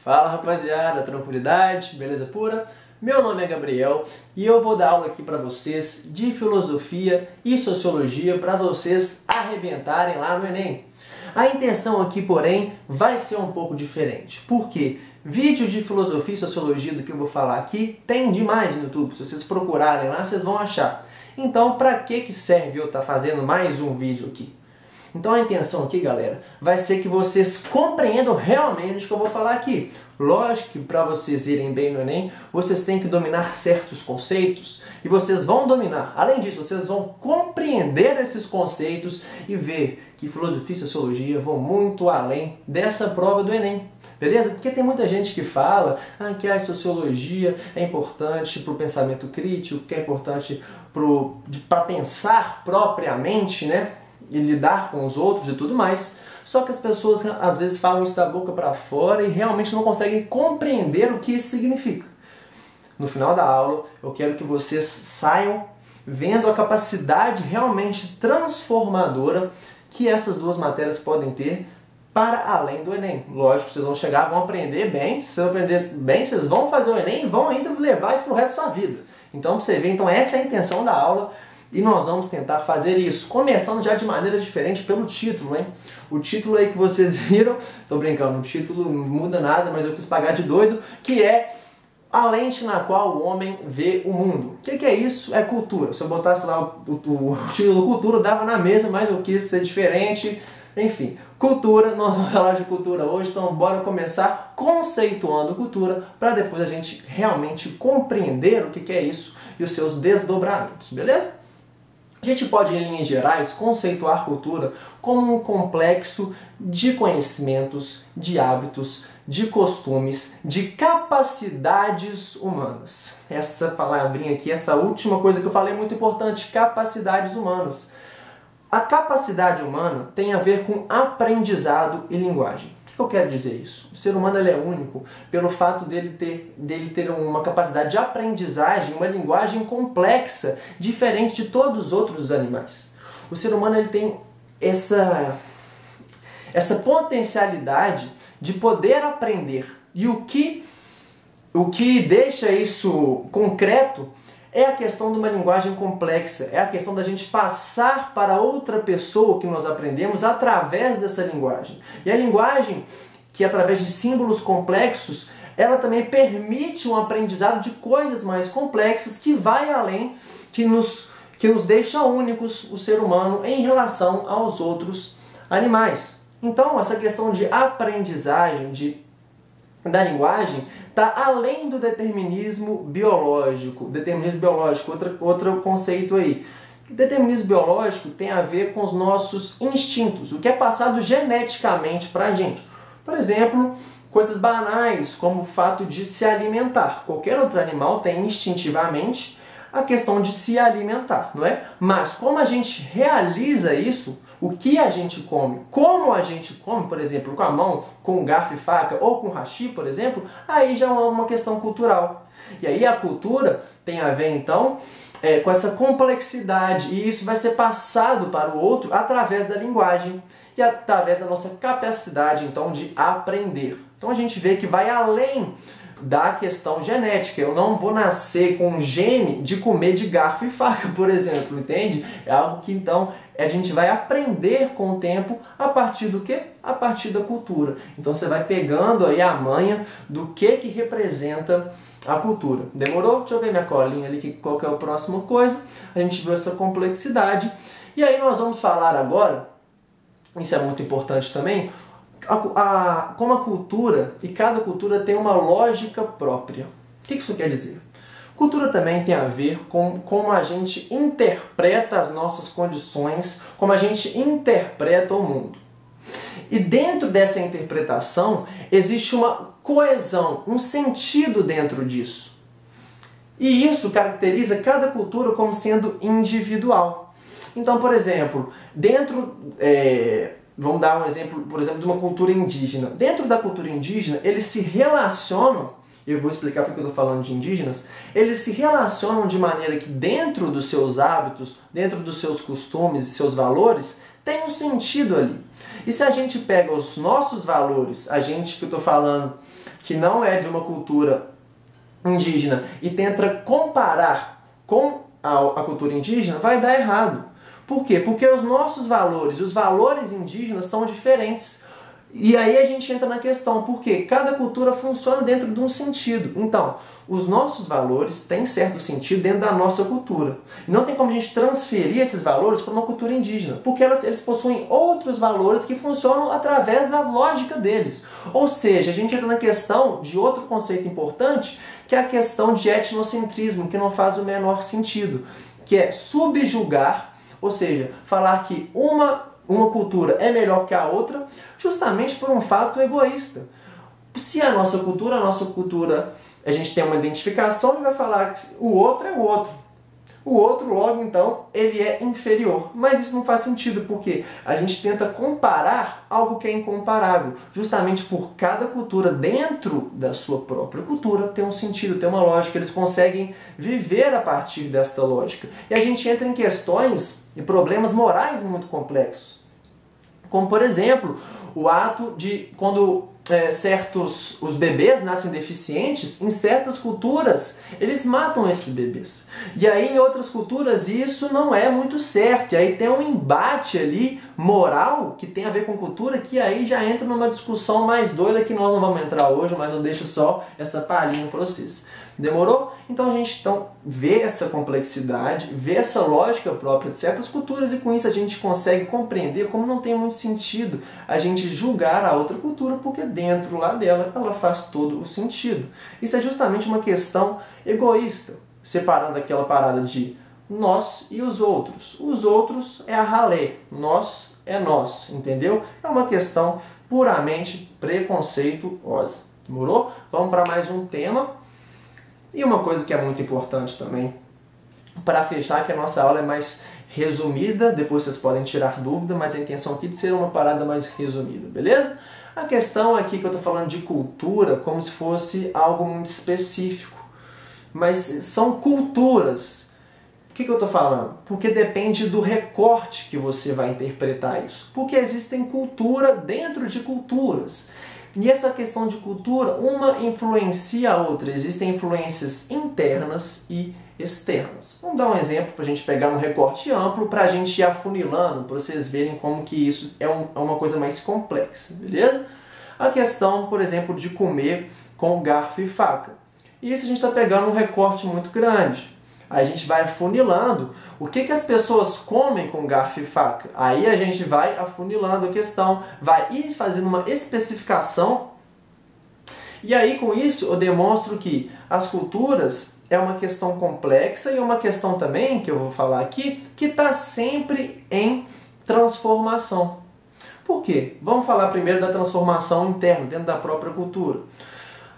Fala rapaziada, tranquilidade, beleza pura? Meu nome é Gabriel e eu vou dar aula aqui para vocês de filosofia e sociologia para vocês arrebentarem lá no Enem. A intenção aqui, porém, vai ser um pouco diferente. Por quê? Vídeos de filosofia e sociologia do que eu vou falar aqui tem demais no YouTube. Se vocês procurarem lá, vocês vão achar. Então, para que serve eu estar fazendo mais um vídeo aqui? Então a intenção aqui, galera, vai ser que vocês compreendam realmente o que eu vou falar aqui. Lógico que para vocês irem bem no Enem, vocês têm que dominar certos conceitos e vocês vão dominar. Além disso, vocês vão compreender esses conceitos e ver que filosofia e sociologia vão muito além dessa prova do Enem. Beleza? Porque tem muita gente que fala que a sociologia é importante para o pensamento crítico, que é importante para pensar propriamente, né? E lidar com os outros e tudo mais. Só que as pessoas às vezes falam isso da boca para fora e realmente não conseguem compreender o que isso significa. No final da aula, eu quero que vocês saiam vendo a capacidade realmente transformadora que essas duas matérias podem ter para além do Enem. Lógico, vocês vão chegar, vão aprender bem. Se vocês aprender bem, vocês vão fazer o Enem e vão ainda levar isso para o resto da sua vida. Então, para você ver, então essa é a intenção da aula. E nós vamos tentar fazer isso, começando já de maneira diferente pelo título, hein? O título aí que vocês viram, tô brincando, o título não muda nada, mas eu quis pagar de doido, que é A Lente na Qual o Homem Vê o Mundo. O que é isso? É cultura. Se eu botasse lá o título cultura, dava na mesma, mas eu quis ser diferente. Enfim, cultura, nós vamos falar de cultura hoje, então bora começar conceituando cultura, para depois a gente realmente compreender o que é isso e os seus desdobramentos, beleza? A gente pode, em linhas gerais, conceituar cultura como um complexo de conhecimentos, de hábitos, de costumes, de capacidades humanas. Essa palavrinha aqui, essa última coisa que eu falei é muito importante, capacidades humanas. A capacidade humana tem a ver com aprendizado e linguagem. O que eu quero dizer isso? O ser humano ele é único pelo fato dele ter uma capacidade de aprendizagem, uma linguagem complexa, diferente de todos os outros animais. O ser humano ele tem essa potencialidade de poder aprender. E o que deixa isso concreto é a questão de uma linguagem complexa, é a questão da gente passar para outra pessoa que nós aprendemos através dessa linguagem. E a linguagem, que através de símbolos complexos, ela também permite um aprendizado de coisas mais complexas que vai além, que nos deixa únicos, o ser humano, em relação aos outros animais. Então, essa questão de aprendizagem, da linguagem, está além do determinismo biológico. Determinismo biológico, outro conceito aí. Determinismo biológico tem a ver com os nossos instintos, o que é passado geneticamente para a gente. Por exemplo, coisas banais, como o fato de se alimentar. Qualquer outro animal tem instintivamente a questão de se alimentar, não é? Mas como a gente realiza isso, o que a gente come, como a gente come, por exemplo, com a mão, com garfo e faca ou com hashi, por exemplo, aí já é uma questão cultural. E aí a cultura tem a ver, então, com essa complexidade, e isso vai ser passado para o outro através da linguagem e através da nossa capacidade, então, de aprender. Então a gente vê que vai além da questão genética. Eu não vou nascer com um gene de comer de garfo e faca, por exemplo, entende? É algo que então a gente vai aprender com o tempo a partir do quê? A partir da cultura. Então você vai pegando aí a manha do que representa a cultura. Demorou? Deixa eu ver minha colinha ali, qual que é a próxima coisa. A gente viu essa complexidade. E aí nós vamos falar agora, isso é muito importante também, como a cultura, e cada cultura tem uma lógica própria. O que isso quer dizer? Cultura também tem a ver com como a gente interpreta as nossas condições, como a gente interpreta o mundo. E dentro dessa interpretação existe uma coesão, um sentido dentro disso. E isso caracteriza cada cultura como sendo individual. Então, por exemplo, vamos dar um exemplo, por exemplo, de uma cultura indígena. Dentro da cultura indígena, eles se relacionam, eu vou explicar porque eu estou falando de indígenas, eles se relacionam de maneira que dentro dos seus hábitos, dentro dos seus costumes e seus valores, tem um sentido ali. E se a gente pega os nossos valores, a gente que eu estou falando que não é de uma cultura indígena e tenta comparar com a cultura indígena, vai dar errado. Por quê? Porque os nossos valores, os valores indígenas são diferentes. E aí a gente entra na questão, porque cada cultura funciona dentro de um sentido. Então, os nossos valores têm certo sentido dentro da nossa cultura. E não tem como a gente transferir esses valores para uma cultura indígena, porque eles possuem outros valores que funcionam através da lógica deles. Ou seja, a gente entra na questão de outro conceito importante, que é a questão de etnocentrismo, que não faz o menor sentido, que é subjugar, ou seja, falar que uma cultura é melhor que a outra, justamente por um fato egoísta. Se a nossa cultura, a gente tem uma identificação e vai falar que o outro é o outro. O outro, logo, então, ele é inferior. Mas isso não faz sentido, porque a gente tenta comparar algo que é incomparável. Justamente por cada cultura, dentro da sua própria cultura, tem um sentido, tem uma lógica. Eles conseguem viver a partir desta lógica. E a gente entra em questões e problemas morais muito complexos. Como, por exemplo, o ato de quando os bebês nascem deficientes, em certas culturas, eles matam esses bebês. E aí, em outras culturas, isso não é muito certo. E aí tem um embate ali moral que tem a ver com cultura, que aí já entra numa discussão mais doida que nós não vamos entrar hoje, mas eu deixo só essa palhinha para vocês. Demorou? Então a gente vê essa complexidade, vê essa lógica própria de certas culturas e com isso a gente consegue compreender como não tem muito sentido a gente julgar a outra cultura porque dentro lá dela ela faz todo o sentido. Isso é justamente uma questão egoísta, separando aquela parada de nós e os outros. Os outros é a ralé, nós é nós, entendeu? É uma questão puramente preconceituosa. Demorou? Vamos para mais um tema. E uma coisa que é muito importante também, para fechar, que a nossa aula é mais resumida, depois vocês podem tirar dúvida, mas a intenção aqui é de ser uma parada mais resumida, beleza? A questão aqui que eu estou falando de cultura como se fosse algo muito específico, mas são culturas. Por que eu estou falando? Porque depende do recorte que você vai interpretar isso. Porque existem cultura dentro de culturas. E essa questão de cultura, uma influencia a outra. Existem influências internas e externas. Vamos dar um exemplo para a gente pegar um recorte amplo, para a gente ir afunilando, para vocês verem como que isso é uma coisa mais complexa, beleza? A questão, por exemplo, de comer com garfo e faca. Isso a gente está pegando um recorte muito grande. Aí a gente vai afunilando o que as pessoas comem com garfo e faca. Aí a gente vai afunilando a questão, vai ir fazendo uma especificação. E aí com isso eu demonstro que as culturas é uma questão complexa e uma questão também, que eu vou falar aqui, que está sempre em transformação. Por quê? Vamos falar primeiro da transformação interna, dentro da própria cultura.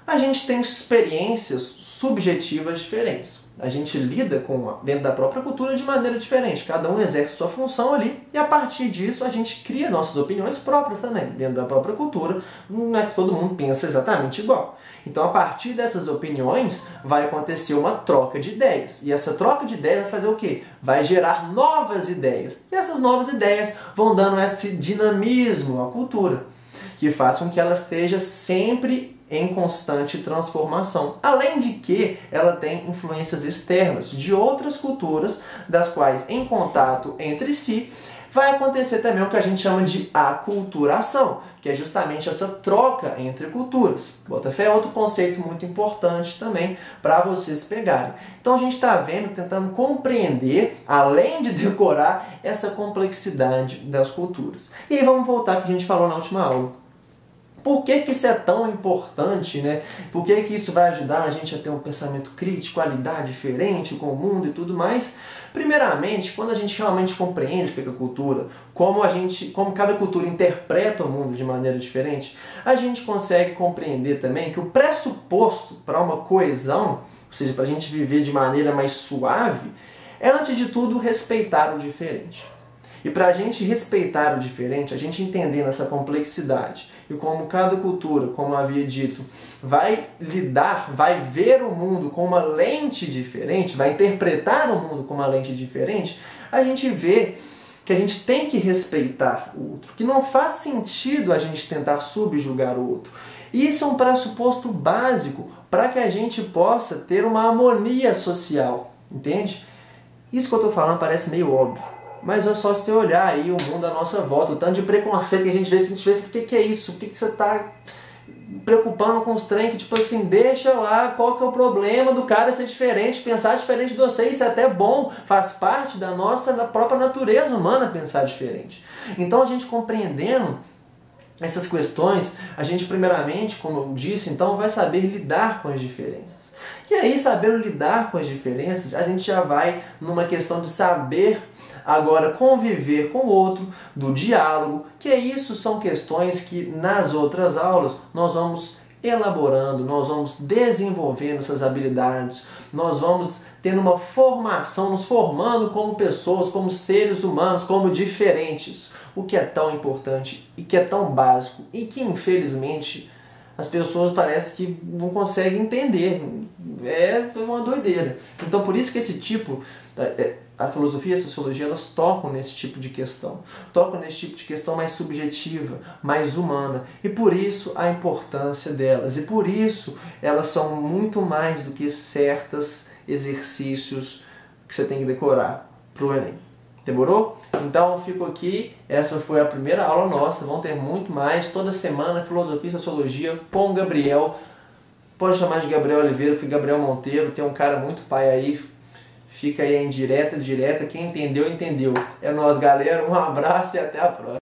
A gente tem experiências subjetivas diferentes. A gente lida dentro da própria cultura de maneira diferente. Cada um exerce sua função ali e a partir disso a gente cria nossas opiniões próprias também. Dentro da própria cultura, não é que todo mundo pensa exatamente igual. Então a partir dessas opiniões vai acontecer uma troca de ideias. E essa troca de ideias vai fazer o quê? Vai gerar novas ideias. E essas novas ideias vão dando esse dinamismo à cultura, que faz com que ela esteja sempre em constante transformação. Além de que ela tem influências externas de outras culturas, das quais em contato entre si vai acontecer também o que a gente chama de aculturação, que é justamente essa troca entre culturas. Botafé é outro conceito muito importante também para vocês pegarem. Então a gente está vendo, tentando compreender, além de decorar, essa complexidade das culturas. E aí vamos voltar ao que a gente falou na última aula. Por que isso é tão importante, né? Por que isso vai ajudar a gente a ter um pensamento crítico, a lidar diferente com o mundo e tudo mais? Primeiramente, quando a gente realmente compreende o que é cultura, como cada cultura interpreta o mundo de maneira diferente, a gente consegue compreender também que o pressuposto para uma coesão, ou seja, para a gente viver de maneira mais suave, é antes de tudo respeitar o diferente. E para a gente respeitar o diferente, a gente entendendo essa complexidade e como cada cultura, como eu havia dito, vai lidar, vai ver o mundo com uma lente diferente, vai interpretar o mundo com uma lente diferente, a gente vê que a gente tem que respeitar o outro, que não faz sentido a gente tentar subjugar o outro. Isso é um pressuposto básico para que a gente possa ter uma harmonia social, entende? Isso que eu estou falando parece meio óbvio, mas é só você olhar aí o mundo à nossa volta, o tanto de preconceito que a gente vê, o que é isso? O que você está preocupando com os trem que, tipo assim, deixa lá, qual que é o problema do cara ser diferente, pensar diferente de você, isso é até bom, faz parte da própria natureza humana pensar diferente. Então a gente compreendendo essas questões, a gente primeiramente, como eu disse, então vai saber lidar com as diferenças. E aí, sabendo lidar com as diferenças, a gente já vai numa questão de saber agora conviver com o outro, do diálogo, que isso são questões que nas outras aulas nós vamos elaborando, nós vamos desenvolvendo essas habilidades, nós vamos tendo uma formação, nos formando como pessoas, como seres humanos, como diferentes, o que é tão importante e que é tão básico e que infelizmente as pessoas parece que não conseguem entender, é uma doideira. Então por isso que esse tipo, a filosofia e a sociologia, elas tocam nesse tipo de questão, tocam nesse tipo de questão mais subjetiva, mais humana, e por isso a importância delas, e por isso elas são muito mais do que certos exercícios que você tem que decorar para o Enem. Demorou? Então eu fico aqui, essa foi a primeira aula nossa, vão ter muito mais, toda semana, filosofia e sociologia com o Gabriel, pode chamar de Gabriel Oliveira, porque Gabriel Monteiro tem um cara muito pai aí, fica aí a indireta, direta, quem entendeu, entendeu. É nóis, galera, um abraço e até a próxima.